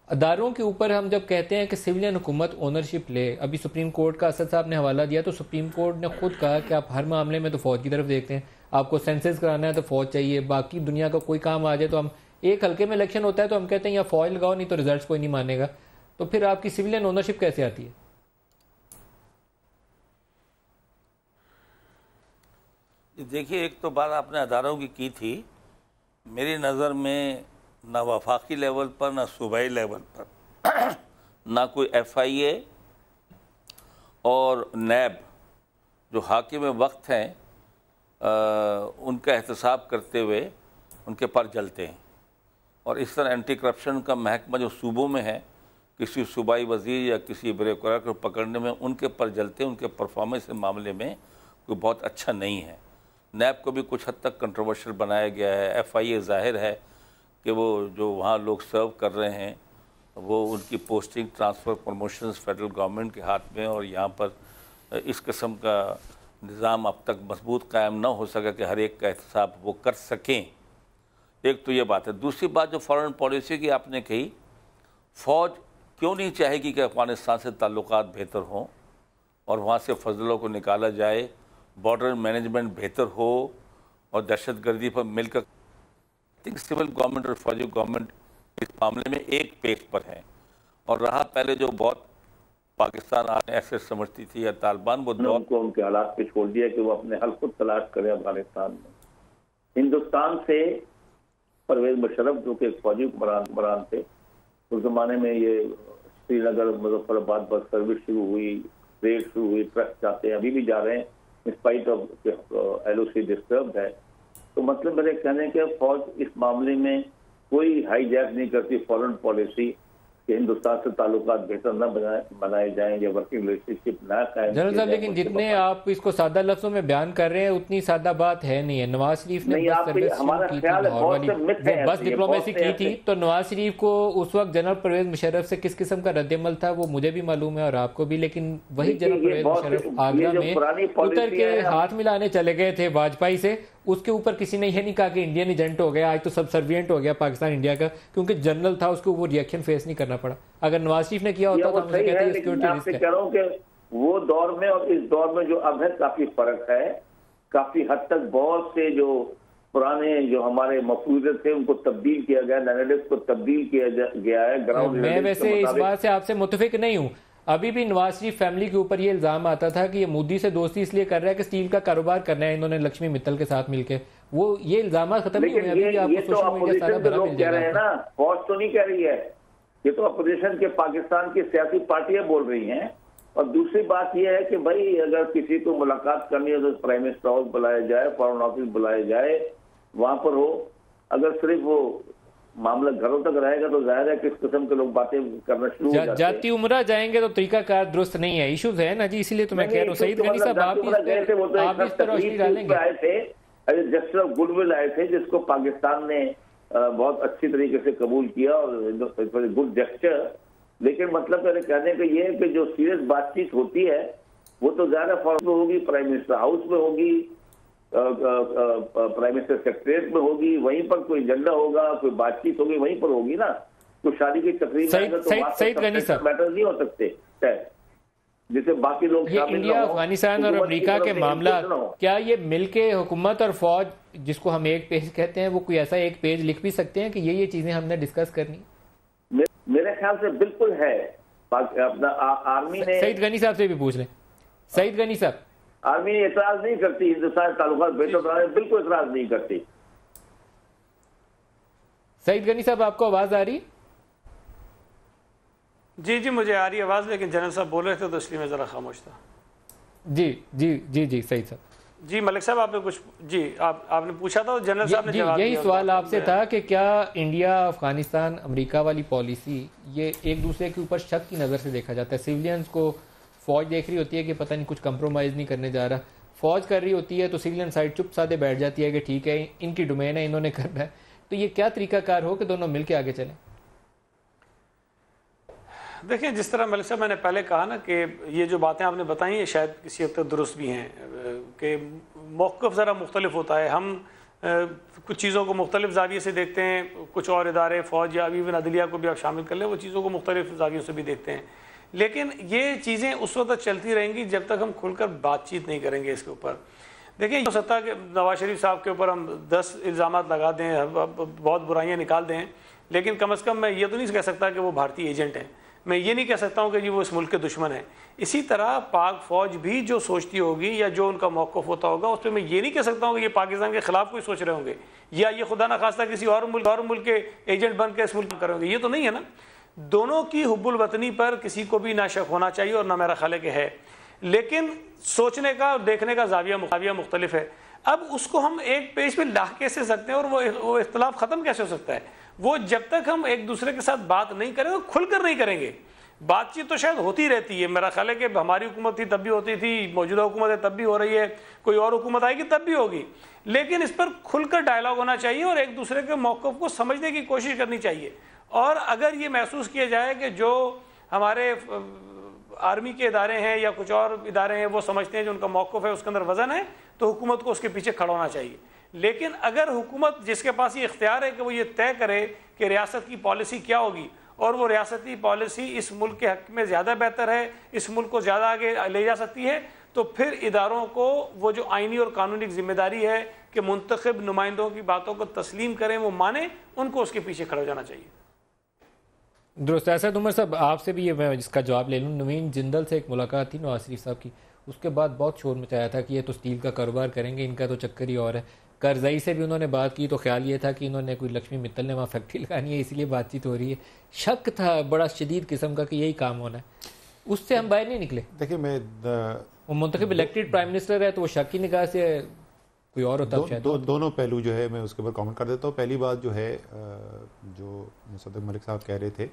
अदारों के ऊपर हम जब कहते हैं कि सिविलियन हुकूमत ओनरशिप ले, अभी सुप्रीम कोर्ट का असद साहब ने हवाला दिया, तो सुप्रीम कोर्ट ने खुद कहा कि आप हर मामले में तो फौज की तरफ देखते हैं, आपको सेंसस कराना है तो फौज चाहिए, बाकी दुनिया का कोई काम आ जाए तो हम एक हल्के में इलेक्शन होता है तो हम कहते हैं या फौज लगाओ, नहीं तो रिजल्ट कोई नहीं मानेगा। तो फिर आपकी सिविलियन ओनरशिप कैसे आती है? देखिए, एक तो बात आपने अदारों की थी, मेरी नज़र में ना वफाकी लेवल पर ना सूबाई लेवल पर ना कोई FIA और नैब जो हाकिम वक्त हैं उनका एहतसाब करते हुए उनके पर जलते हैं। और इस तरह एंटी करप्शन का महकमा जो सूबों में है, किसी सूबाई वज़ीर या किसी ब्यूरोक्रेट को पकड़ने में उनके पर जलते हैं, उनके परफॉर्मेंस के मामले में कोई बहुत अच्छा नहीं है। नैब को भी कुछ हद तक कंट्रोवर्शियल बनाया गया है। FIA ज़ाहिर है कि वो जो वहाँ लोग सर्व कर रहे हैं वो उनकी posting, transfer, promotions federal government के हाथ में, और यहाँ पर इस किस्म का निज़ाम अब तक मजबूत कायम ना हो सका कि हर एक का एहतसाब वो कर सकें। एक तो ये बात है। दूसरी बात जो फॉरेन पॉलिसी की आपने कही, फ़ौज क्यों नहीं चाहेगी कि अफ़गानिस्तान से ताल्लुकात बेहतर हों और वहाँ से फजलों को निकाला जाए, बॉर्डर मैनेजमेंट बेहतर हो और दहशतगर्दी पर मिलकर सिविल गवर्नमेंट और फौजी गवर्नमेंट इस मामले में एक पेज पर है। और रहा पहले जो बहुत पाकिस्तान ऐसे समझती थी या तालिबान, वो उनको उनके हालात पे छोड़ दिया कि वो अपने हल खुद तलाश करें अफगानिस्तान में। हिंदुस्तान से परवेज मुशर्रफ जो कि एक फौजी हुक्मरान थे, उस जमाने में ये श्रीनगर, मुजफ्फराबाद बस सर्विस शुरू हुई, रेल शुरू हुई, ट्रक जाते हैं, अभी भी जा रहे हैं, इंस्पाइट ऑफ LOC डिस्टर्ब है। तो मतलब मेरे कहने के फौज इस मामले में कोई हाईजैक नहीं करती फॉरेन पॉलिसी कि हिंदुस्तान से ताल्लुकात बेहतर न बनाए जाएं या वर्किंग रिलेशनशिप ना कायम। जनरल साहब, लेकिन जितने आप इसको सादा लफ्जों में बयान कर रहे हैं उतनी सादा बात है नहीं है। नवाज शरीफ ने बस डिप्लोमेसी की थी, तो नवाज शरीफ को उस वक्त जनरल परवेज मुशर्रफ से किस किस्म का रद्दमल था वो मुझे भी मालूम है और आपको भी। लेकिन वही जनरल परवेज मुशर्रफ आगरा में उतर के हाथ मिलाने चले गए थे वाजपेयी से, उसके ऊपर किसी ने यह नहीं कहा कि इंडियन एजेंट हो गया, आज तो सबसर्विएंट हो गया पाकिस्तान इंडिया का, क्योंकि जनरल था, उसको वो रिएक्शन फेस नहीं करना पड़ा। अगर नवाज शरीफ ने किया होता तो हम कहते हैं सिक्योरिटी रिस्क है। कह रहा हूं कि वो दौर में और इस दौर में जो अब है काफी फर्क है। काफी हद तक बहुत से जो पुराने जो हमारे मफूज़े थे उनको तब्दील किया गया, नैरेटिव को तब्दील किया गया है। ग्राउंड मैं वैसे इस बात से आपसे मुतफिक नहीं हूँ। अभी भी नवाज शरीफ फैमिली के ऊपर ये इल्जाम आता था कि ये मोदी से दोस्ती इसलिए कर रहा है कि स्टील का कारोबार करना है इन्होंने लक्ष्मी मित्तल के साथ मिलकर। वो ये इल्जाम खत्म नहीं हुए, अभी आपको सोशल मीडिया सारा भरा मिल जाएगा। फौज तो नहीं कह रही है, ये तो अपोजिशन के पाकिस्तान की सियासी पार्टियां बोल रही हैं। और दूसरी बात यह है कि भाई अगर किसी को मुलाकात करनी है तो प्राइम मिनिस्टर हाउस बुलाया जाए, फॉरेन ऑफिस बुलाया जाए, वहां पर हो। अगर सिर्फ वो मामला घरों तक रहेगा तो जाहिर है किस किस्म के लोग बातें करना शुरू हो जाते हैं। जाती उम्रा जाएंगे तो तरीकाकार दुरुस्त नहीं है, इश्यूज है ना जी, इसीलिए तो मैं कह रहा हूँ। सईद गनी साहब आप इस पर रोशनी डालेंगे। आए थे जस्टिस ऑफ गुडविल आए थे, जिसको पाकिस्तान ने बहुत अच्छी तरीके से कबूल किया और गुड जेस्चर। लेकिन मतलब मेरे कहने का ये है कि जो सीरियस बातचीत होती है वो तो ज्यादा फॉर्म में होगी, प्राइम मिनिस्टर हाउस में होगी, प्राइम मिनिस्टर सेक्रेटरीट में होगी, वहीं पर कोई एजेंडा होगा, कोई बातचीत होगी, वहीं पर होगी ना। तो शादी की तकरीब में तो मैटर नहीं हो सकते जिसे बाकी लोग। ये इंडिया, अफगानिस्तान और अमेरिका के मामला, क्या ये मिलके हुकूमत और फौज, जिसको हम एक पेज कहते हैं, वो कोई ऐसा एक पेज लिख भी सकते हैं कि ये चीजें हमने डिस्कस करनी? मेरे ख्याल से बिल्कुल है। अपना आर्मी ने, सईद गनी साहब से भी पूछ लें। सईद गनी साहब, आर्मी एतराज नहीं करती, हिंदुस्तान ताल्लुकात बेहतर बिल्कुल एतराज नहीं करती। सईद गनी साहब आपको आवाज आ रही? जी जी मुझे आ रही आवाज, लेकिन जनरल साहब बोल रहे थे तो इसलिए मैं जरा खामोश था। जी जी जी जी सईद साहब। जी मलिक साहब आपने कुछ, जी आपने पूछा था, जनरल साहब ने जवाब दिया। यही सवाल आपसे था कि क्या इंडिया, अफगानिस्तान, अमेरिका वाली पॉलिसी ये एक दूसरे के ऊपर शक की नज़र से देखा जाता है? सिविलियंस को फौज देख रही होती है कि पता नहीं कुछ कंप्रोमाइज़ नहीं करने जा रहा, फौज कर रही होती है तो सिविलियन साइड चुप साधे बैठ जाती है कि ठीक है इनकी डोमेन है, इन्होंने करना है। तो ये क्या तरीकाकार हो कि दोनों मिल के आगे चलें? देखिए जिस तरह मलिक साहब मैंने पहले कहा ना कि ये जो बातें आपने बताई ये शायद किसी हद तक दुरुस्त भी हैं कि मौक़िफ़ ज़रा मुख्तलिफ होता है। हम कुछ चीज़ों को मुख्तलिफ जाविये से देखते हैं, कुछ और इदारे, फ़ौज या अभी अदलिया को भी आप शामिल कर लें, वो चीज़ों को मुख्तलिफ जावियों से भी देखते हैं। लेकिन ये चीज़ें उस वक्त चलती रहेंगी जब तक हम खुलकर बातचीत नहीं करेंगे इसके ऊपर। देखिए हो सकता है कि नवाज शरीफ साहब के ऊपर हम 10 इल्ज़ाम लगा दें, बहुत बुराइयाँ निकाल दें, लेकिन कम अज़ कम मैं ये तो नहीं कह सकता कि वो भारतीय एजेंट हैं, मैं ये नहीं कह सकता हूँ कि जी वो इस मुल्क के दुश्मन हैं। इसी तरह पाक फ़ौज भी जो सोचती होगी या जो उनका मौक़िफ़ होता होगा उस पर मैं ये नहीं कह सकता हूँ कि ये पाकिस्तान के ख़िलाफ़ कोई सोच रहे होंगे या ये खुदा न खास्ता किसी और मुल्क के एजेंट बन के इस मुल्क में करेंगे, ये तो नहीं है ना। दोनों की हुब्बुल वतनी पर किसी को भी ना शक होना चाहिए और ना मेरा ख्याल है कि है, लेकिन सोचने का और देखने का जाविया मुख्तलिफ है। अब उसको हम एक पेज पे ला कैसे सकते हैं और वो इख्तलाफ ख़त्म कैसे हो सकता है? वो जब तक हम एक दूसरे के साथ बात नहीं करेंगे, खुलकर नहीं करेंगे। बातचीत तो शायद होती रहती है, मेरा ख्याल है कि हमारी हुकूमत थी तब भी होती थी, मौजूदा हुकूमत है तब भी हो रही है, कोई और हुकूमत आएगी तब भी होगी, लेकिन इस पर खुलकर डायलॉग होना चाहिए और एक दूसरे के मौक़िफ़ को समझने की कोशिश करनी चाहिए। और अगर ये महसूस किया जाए कि जो हमारे आर्मी के इदारे हैं या कुछ और इदारे हैं वो समझते हैं जो उनका मौक़िफ़ है उसके अंदर वज़न है, तो हुकूमत को उसके पीछे खड़ा होना चाहिए। लेकिन अगर हुकूमत जिसके पास ये इख्तियार है कि वो ये तय करे कि रियासत की पॉलिसी क्या होगी और वो रियासती पॉलिसी इस मुल्क के हक़ में ज़्यादा बेहतर है, इस मुल्क को ज़्यादा आगे ले जा सकती है, तो फिर इदारों को वो जो आइनी और कानूनी जिम्मेदारी है कि मुंतखब नुमाइंदों की बातों को तस्लीम करें, वो माने, उनको उसके पीछे खड़ा हो जाना चाहिए। दुरुस्त। असद उमर साहब आपसे भी ये मैं इसका जवाब ले लूँ। नवीन जिंदल से एक मुलाकात थी नवाज शरीफ साहब की, उसके बाद बहुत शोर मचाया था कि ये तो स्टील का कारोबार करेंगे, इनका तो चक्कर ही और है। करजई से भी उन्होंने बात की तो ख्याल ये था कि इन्होंने कोई लक्ष्मी मित्तल ने वहाँ फैक्ट्री लगानी है इसलिए बातचीत हो रही है। शक था बड़ा शदीद किस्म का कि यही काम होना है, उससे हम बाहर नहीं निकले। देखिए मैं वो मुंतखब इलेक्टेड प्राइम मिनिस्टर है तो वो शक की निगाह से कोई और होता है। दोनों पहलू जो है मैं उसके ऊपर कमेंट कर देता हूँ। पहली बात जो है जो मुसद्दक मलिक साहब कह रहे थे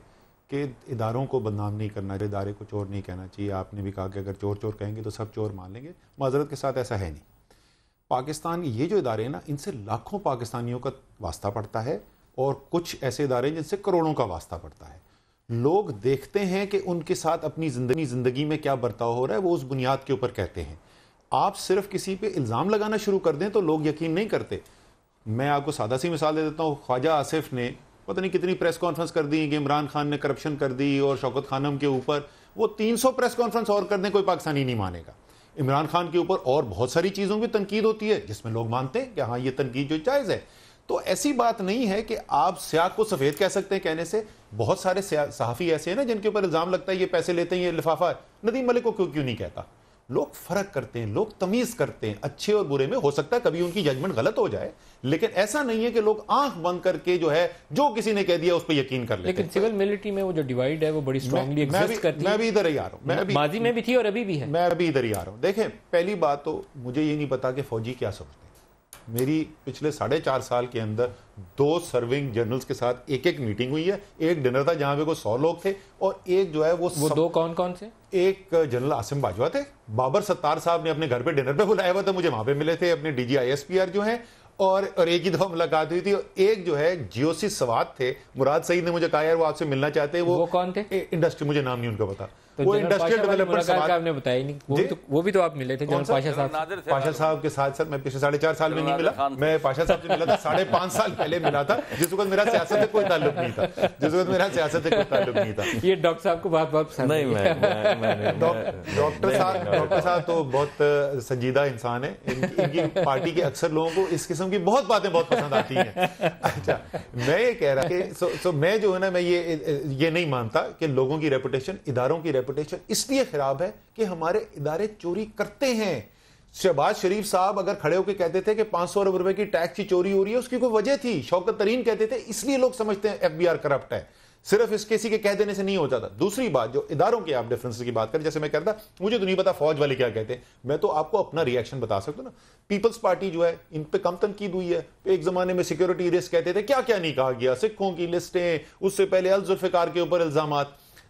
कि इदारों को बदनाम नहीं करना चाहिए, इदारे को चोर नहीं कहना चाहिए। आपने भी कहा कि अगर चोर चोर कहेंगे तो सब चोर मान लेंगे। माजरत के साथ ऐसा है नहीं। पाकिस्तान ये जो इदारे हैं ना, इनसे लाखों पाकिस्तानियों का वास्ता पड़ता है और कुछ ऐसे इदारे हैं जिनसे करोड़ों का वास्ता पड़ता है। लोग देखते हैं कि उनके साथ अपनी ज़िंदगी में क्या बर्ताव हो रहा है, वो उस बुनियाद के ऊपर कहते हैं। आप सिर्फ किसी पे इल्ज़ाम लगाना शुरू कर दें तो लोग यकीन नहीं करते। मैं आपको सादा सी मिसाल दे देता हूँ। ख्वाजा आसिफ ने पता नहीं कितनी प्रेस कॉन्फ्रेंस कर दी कि इमरान खान ने करप्शन कर दी और शौकत खानम के ऊपर वो 300 प्रेस कॉन्फ्रेंस और कर दें, कोई पाकिस्तानी नहीं मानेगा। इमरान खान के ऊपर और बहुत सारी चीज़ों की तनकीद होती है जिसमें लोग मानते हैं कि हाँ ये तनकीद जो जायज़ है। तो ऐसी बात नहीं है कि आप स्याह को सफ़ेद कह सकते हैं कहने से। बहुत सारे सहाफ़ी ऐसे हैं ना जिनके ऊपर इल्ज़ाम लगता है ये पैसे लेते हैं, ये लिफाफा है। नदीम मलिक को क्यों नहीं कहता? लोग फर्क करते हैं, लोग तमीज़ करते हैं अच्छे और बुरे में। हो सकता है कभी उनकी जजमेंट गलत हो जाए, लेकिन ऐसा नहीं है कि लोग आंख बंद करके जो है जो किसी ने कह दिया उस पर यकीन कर लेते हैं। लेकिन सिविल मिलिट्री में वो जो डिवाइड है वो बड़ी स्ट्रांगली एग्जिस्ट करती है। मैं भी इधर ही आ रहा हूँ, माजी में भी थी और अभी भी है। मैं अभी इधर ही आ रहा हूँ। देखें, पहली बात तो मुझे ये नहीं पता कि फौजी क्या समझते हैं। मेरी पिछले 4.5 साल के अंदर 2 सर्विंग जनरल्स के साथ एक मीटिंग हुई है। एक डिनर था जहां पे कोई 100 लोग थे, और एक जो है वो 2 कौन कौन से? एक जनरल आसिम बाजवा थे, बाबर सत्तार साहब ने अपने घर पे डिनर पे बुलाया हुआ था, मुझे वहां पे मिले थे, अपने डीजी ISPR जो हैं, और एक ही दफा मुलाकात हुई थी। और एक जो है GOC सवात थे, मुराद सईद ने मुझे कहा यार वो आपसे मिलना चाहते हैं। वो कौन थे? इंडस्ट्री, मुझे नाम नहीं उनका पता। तो वो इंडस्ट्रियल डेवलपमेंट आपने बताया नहीं, वो भी तो आप मिले थे जनरल पाशा साहब। पाशा साहब के साथ सर मैं पिछले 4.5 साल में नहीं मिला। मैं पाशा साहब से मिला था 5.5 साल पहले मिला था, जिस वक्त मेरा सियासत से कोई ताल्लुक नहीं था, ये डॉक्टर साहब को बहुत पसंद नहीं। डॉक्टर साहब तो बहुत संजीदा इंसान है। इनकी पार्टी के अक्सर लोगों को इस किस्म की बहुत बातें बहुत पसंद आती हैं। अच्छा, मैं ये कह रहा कि मैं जो है ना, मैं ये नहीं मानता कि लोगों की रेपुटेशन, इदारों की रेपुटेशन इसलिए खराब है कि हमारे इदारे चोरी करते हैं। शहबाज शरीफ साहब अगर खड़े होकर कहते थे कि 500 अरब रुपए की टैक्स की चोरी हो रही है, उसकी कोई वजह थी। शौकत तरीन कहते थे, इसलिए लोग समझते हैं FBR करप्ट है। सिर्फ इस किसी के कह देने से नहीं हो जाता। दूसरी बात, जो इदारों के आप डिफरेंस की बात करें, जैसे मैं कहता मुझे तो नहीं पता फौज वाले क्या कहते हैं, मैं तो आपको अपना रिएक्शन बता सकता हूं ना। पीपल्स पार्टी जो है, इन पे कम तनकीद हुई है। एक जमाने में सिक्योरिटी रिस्क कहते थे, क्या क्या नहीं कहा गया, सिखों की लिस्टें, उससे पहले अल जुल्फिकार के ऊपर इल्जाम।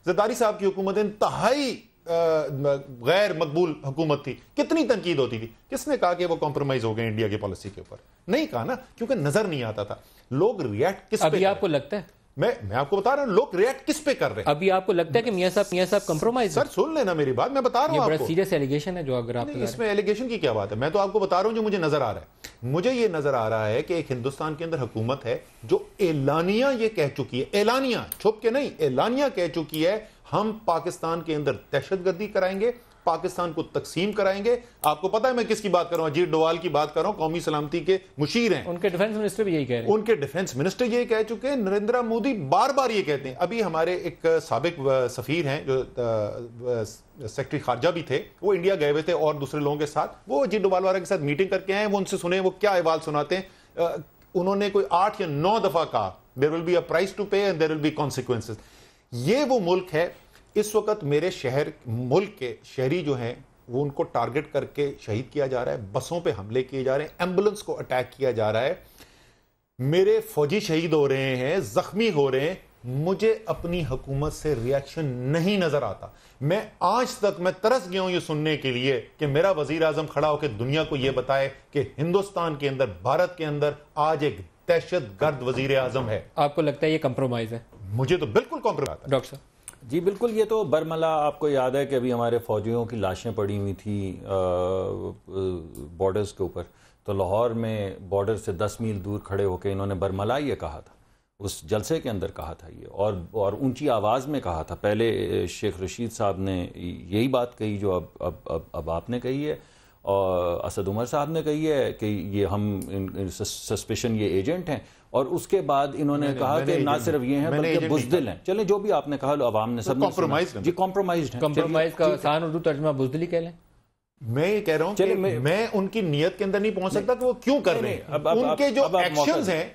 ज़रदारी साहब की हुकूमत इंतहाई गैर मकबूल हुकूमत थी, कितनी तनकीद होती थी। किसने कहा कि वो कॉम्प्रोमाइज हो गए इंडिया की पॉलिसी के ऊपर? नहीं कहा ना, क्योंकि नजर नहीं आता था। लोग रिएक्ट किस पे? अभी आपको लगता है, मैं आपको बता रहा हूं, लोग रिएक्ट किस पे कर रहे हैं? अभी आपको लगता है कि मियां साहब कंप्रोमाइज? सर सुन लेना मेरी बात, मैं बता रहा हूं आपको। सीरियस एलिगेशन है जो, अगर आप इसमें एलिगेशन की क्या बात है? मैं तो आपको बता रहा हूं जो मुझे नजर आ रहा है। मुझे ये नजर आ रहा है कि एक हिंदुस्तान के अंदर हुकूमत है जो एलानिया ये कह चुकी है, एलानिया, छुप के नहीं, एलानिया कह चुकी है, हम पाकिस्तान के अंदर दहशतगर्दी कराएंगे, पाकिस्तान को तकसीम कराएंगे। आपको पता है मैं किसकी बात कर रहा हूं? अजीत डोवाल की बात कर रहा हूं, कौमी सलामती के मुशीर हैं। उनके डिफेंस मिनिस्टर भी यही कह रहे हैं। उनके डिफेंस मिनिस्टर ये कह चुके हैं, नरेंद्र मोदी बार बार ये कहते हैं। अभी हमारे एक साबिक सफीर हैं जो सेक्रेटरी खारजा भी थे, वो इंडिया गए हुए थे और दूसरे लोगों के साथ, वो अजीत डोवाल वाला के साथ मीटिंग करके आए। वो उनसे सुने वो क्या अहवाल सुनाते हैं। उन्होंने कोई 8 या 9 दफा कहा, there will be a price to pay and there will be consequences. ये वो मुल्क है, इस वक्त मेरे शहर, मुल्क के शहरी जो हैं वो उनको टारगेट करके शहीद किया जा रहा है, बसों पे हमले किए जा रहे हैं, एम्बुलेंस को अटैक किया जा रहा है, मेरे फौजी शहीद हो रहे हैं, जख्मी हो रहे हैं। मुझे अपनी हुकूमत से रिएक्शन नहीं नजर आता। मैं आज तक मैं तरस गया हूं ये सुनने के लिए कि मेरा वजीर आजम खड़ा होकर दुनिया को यह बताए कि हिंदुस्तान के अंदर, भारत के अंदर आज एक दहशतगर्द वजीर आजम है। आपको लगता है ये कंप्रोमाइज है? मुझे तो बिल्कुल कंप्रोमाइज। डॉक्टर साहब जी बिल्कुल, ये तो बरमला, आपको याद है कि अभी हमारे फौजियों की लाशें पड़ी हुई थी बॉर्डर्स के ऊपर, तो लाहौर में बॉर्डर से 10 मील दूर खड़े होकर इन्होंने बरमला ये कहा था, उस जलसे के अंदर कहा था ये, और ऊंची आवाज़ में कहा था। पहले शेख रशीद साहब ने यही बात कही जो अब आपने कही है, और असद उमर साहब ने कही है कि ये हम सस्पेशन ये एजेंट हैं, और उसके बाद इन्होंने कहा कि ना सिर्फ ये हैं बल्कि बुज़दिल हैं। चले जो भी आपने कहा, अवाम ने सब कॉम्प्रोमाइज जी कॉम्प्रोमाइज है। कॉम्प्रोमाइज का आसान उर्दू तर्जुमा बुज़दिली कह लें। मैं ये कह रहा हूं कि मैं उनकी नीयत के अंदर नहीं पहुंच सकता कि वो क्यों कर रहे हैं। उनके जो एक्शंस हैं,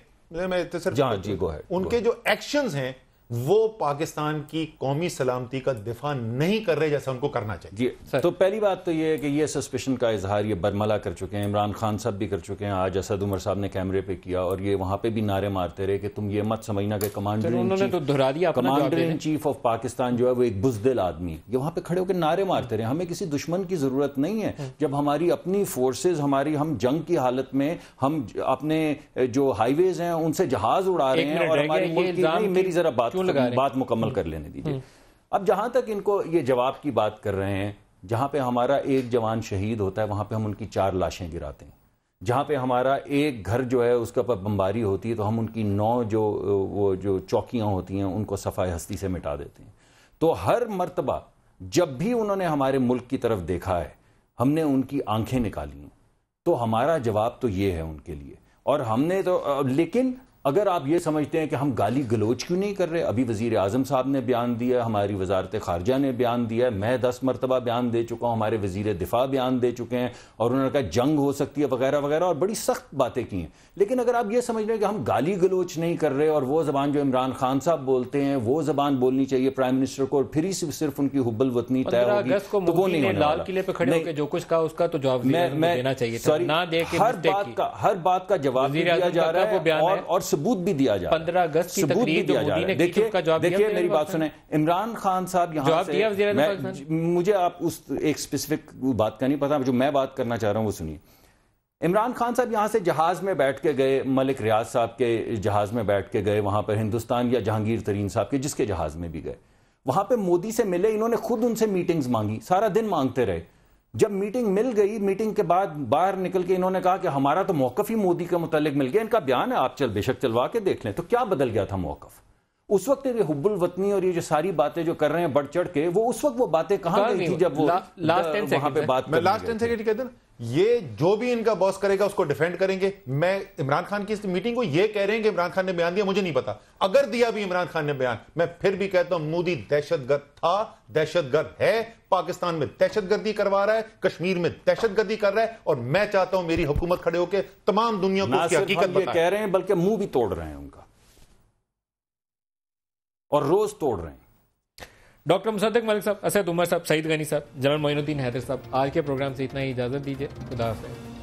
उनके जो एक्शंस हैं वो पाकिस्तान की कौमी सलामती का दिफा नहीं कर रहे जैसा उनको करना चाहिए। जी, तो पहली बात तो ये है कि ये सस्पेशन का इजहार ये बरमला कर चुके हैं, इमरान खान साहब भी कर चुके हैं, आज असद उमर साहब ने कैमरे पे किया, और ये वहां पे भी नारे मारते रहे कि तुम ये मत समझना कि commander in chief of Pakistan जो है वो एक बुज़दिल आदमी, ये वहां पे खड़े होकर नारे मारते रहे। हमें किसी दुश्मन की जरूरत नहीं है। जब हमारी अपनी फोर्सेज, हम जंग की हालत में, हम अपने जो हाईवेज हैं उनसे जहाज उड़ा रहे हैं, और हमारे मुल्क की, मेरी जरा बात मुकम्मल कर लेने दीजिए। अब जहां तक इनको ये जवाब की बात कर रहे हैं, जहां पे हमारा एक जवान शहीद होता है वहां पे हम उनकी 4 लाशें गिराते हैं, जहां पे हमारा एक घर जो है उसके ऊपर बमबारी होती है तो हम उनकी 9 जो चौकियां होती हैं उनको सफाई हस्ती से मिटा देते हैं। तो हर मर्तबा जब भी उन्होंने हमारे मुल्क की तरफ देखा है, हमने उनकी आंखें निकाली हैं। तो हमारा जवाब तो ये है उनके लिए, और हमने तो, लेकिन अगर आप ये समझते हैं कि हम गाली गलोच क्यों नहीं कर रहे, अभी वजीर आजम साहब ने बयान दिया, हमारी वजारत खारजा ने बयान दिया, मैं 10 मरतबा बयान दे चुका हूँ, हमारे वजीर दिफा बयान दे चुके हैं और उन्होंने कहा जंग हो सकती है वगैरह वगैरह, और बड़ी सख्त बातें की हैं। लेकिन अगर आप ये समझ रहे हैं कि हम गाली गलोच नहीं कर रहे और वो जबान जो इमरान खान साहब बोलते हैं वो जबान बोलनी चाहिए प्राइम मिनिस्टर को और फिर ही सिर्फ उनकी हुब्बल वतनी तय होगी, तो वो नहीं होने वाला। लाल किले पे खड़े होकर जो कुछ कहा उसका तो जवाब देना चाहिए था, ना दे के हर बात का जवाब दिया जा रहा है और सबूत भी दिया जा रहा है। 15 अगस्त की तकरीर जो मोदी ने की उसका जवाब दिया। देखिए मेरी बात सुने, इमरान खान साहब यहाँ से, मुझे आप उस एक स्पेसिफिक बात का नहीं पता, जो मैं बात करना चाह रहा हूँ वो सुनिए। इमरान खान साहब यहाँ से जहाज में बैठ के गए, मलिक रियाज साहब के जहाज में बैठ के गए वहां पर हिंदुस्तान, या जहांगीर तरीन साहब के जिसके जहाज में भी गए, वहां पे मोदी से मिले, इन्होंने खुद उनसे मीटिंग्स मांगी, सारा दिन मांगते रहे। जब मीटिंग मिल गई, मीटिंग के बाद बाहर निकल के इन्होंने कहा कि हमारा तो मौकफ ही मोदी के मुतालिक मिल गया, इनका बयान है, आप बेशक चलवा के देख लें। तो क्या बदल गया था मौकफ? उस वक्त ये हुब्बुल वतनी और ये जो सारी बातें जो कर रहे हैं बढ़ चढ़ के, वो उस वक्त वो बातें कहां गई थी जब वो वहां पे बात, मैं लास्ट 10 सेकंड कहते ना, ये जो भी इनका बॉस करेगा उसको डिफेंड करेंगे। मैं इमरान खान की इस मीटिंग को ये कह रहे हैं कि इमरान खान ने बयान दिया, मुझे नहीं पता, अगर दिया भी इमरान खान ने बयान, मैं फिर भी कहता हूं मोदी दहशतगर्द था, दहशतगर्द है, पाकिस्तान में दहशतगर्दी करवा रहा है, कश्मीर में दहशतगर्दी कर रहा है, और मैं चाहता हूं मेरी हुकूमत खड़े होकर तमाम दुनिया को उसकी हकीकत बताए। कह रहे हैं बल्कि मुंह भी तोड़ रहे हैं उनका, और रोज तोड़ रहे हैं। डॉक्टर मुसद्दिक मलिक साहब, असद उमर साहब, सईद गनी साहब, जनरल मोइनुद्दीन हैदर साहब, आज के प्रोग्राम से इतना ही, इजाजत दीजिए, खुदा हाफिज़।